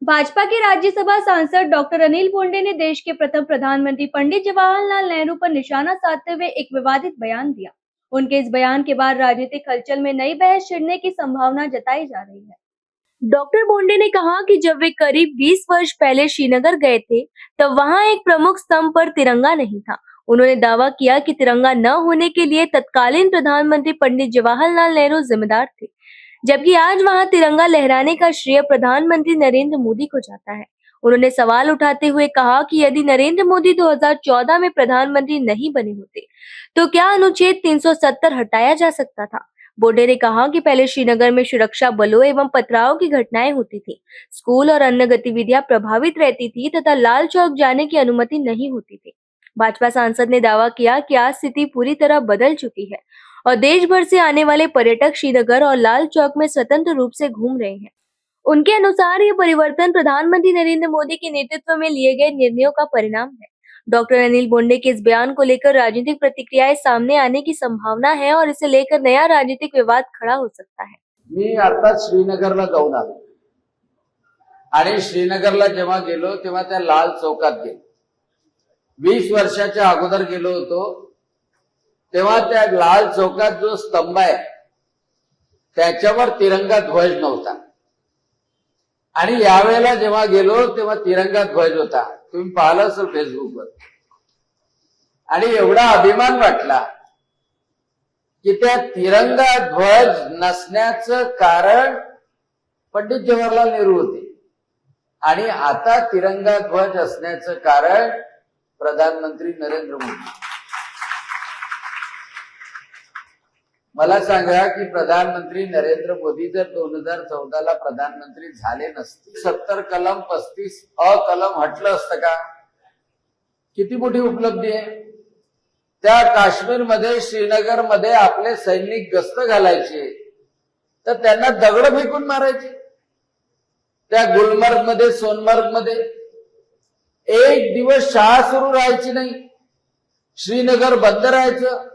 भाजपा के राज्यसभा सांसद डॉक्टर अनिल बोंडे ने देश के प्रथम प्रधानमंत्री पंडित जवाहरलाल नेहरू पर निशाना साधते हुए एक विवादित बयान दिया। उनके इस बयान के बाद राजनीतिक हलचल में नई बहस छिड़ने की संभावना जताई जा रही है। डॉक्टर बोंडे ने कहा कि जब वे करीब 20 वर्ष पहले श्रीनगर गए थे, तब वहां एक प्रमुख स्तंभ पर तिरंगा नहीं था। उन्होंने दावा किया कि तिरंगा न होने के लिए तत्कालीन प्रधानमंत्री पंडित जवाहरलाल नेहरू जिम्मेदार थे, जबकि आज वहां तिरंगा लहराने का श्रेय प्रधानमंत्री नरेंद्र मोदी को जाता है। उन्होंने सवाल उठाते हुए कहा कि यदि नरेंद्र मोदी 2014 में प्रधानमंत्री नहीं बने होते, तो क्या अनुच्छेद 370 हटाया जा सकता था। बोडे ने कहा कि पहले श्रीनगर में सुरक्षा बलों एवं पथराव की घटनाएं होती थी, स्कूल और अन्य गतिविधियां प्रभावित रहती थी तथा लाल चौक जाने की अनुमति नहीं होती थी। भाजपा सांसद ने दावा किया कि आज स्थिति पूरी तरह बदल चुकी है और देश भर से आने वाले पर्यटक श्रीनगर और लाल चौक में स्वतंत्र रूप से घूम रहे हैं। उनके अनुसार ये परिवर्तन प्रधानमंत्री नरेंद्र मोदी के नेतृत्व में लिए गए निर्णयों का परिणाम है। डॉक्टर अनिल बोंडे के इस बयान को लेकर राजनीतिक प्रतिक्रियाएं सामने आने की संभावना है और इसे लेकर नया राजनीतिक विवाद खड़ा हो सकता है। मी आता श्रीनगरला जाऊन आलो आणि श्रीनगरला जेव्हा गेलो तेव्हा त्या लाल चौकात गेलो। 20 वर्षाच्या अगोदर गेलो होतो तेव्हा त्या लाल चौकात जो स्तंभ आहे त्याच्यावर तिरंगा ध्वज नव्हता आणि यावेळेला जेव्हा गेलो तेव्हा तिरंगा ध्वज होता। तुम्ही पाहिलं असेल फेसबुकवर। आणि एवढा अभिमान वाटला की त्या तिरंगा ध्वज नसण्याचं कारण पंडित जवाहरलाल नेहरू होते आणि आता तिरंगा ध्वज असण्याचं कारण प्रधानमंत्री नरेंद्र मोदी। मला सांगा की प्रधानमंत्री नरेंद्र मोदी जर 2014 ला प्रधानमंत्री झाले नसते, 70 कलम 35 अ कलम हटलं असतं का? किती मोठी उपलब्धी आहे। त्या काश्मीरमध्ये श्रीनगर मध्ये आपले सैनिक गस्त घालायचे तर त्यांना दगड फेकून मारायचे। त्या गुलमर्ग मध्ये सोनमर्ग मध्ये एक दिवस शाळा सुरू राहायची नाही, श्रीनगर बंद राहायचं।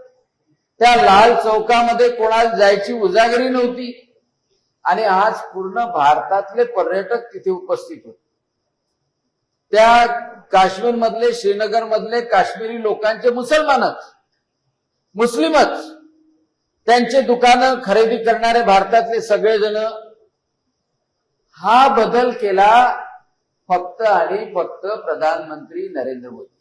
त्या लाल चौकामध्ये कोणाला जायची उजागरी नव्हती आणि आज पूर्ण भारतातले पर्यटक तिथे उपस्थित होते। त्या काश्मीर मधले श्रीनगर मधले काश्मीरी लोकांचे मुस्लिमच त्यांचे दुकानं खरेदी करणारे भारतातले सगळेजण। हा बदल केला फक्त आणि फक्त प्रधानमंत्री नरेंद्र मोदी।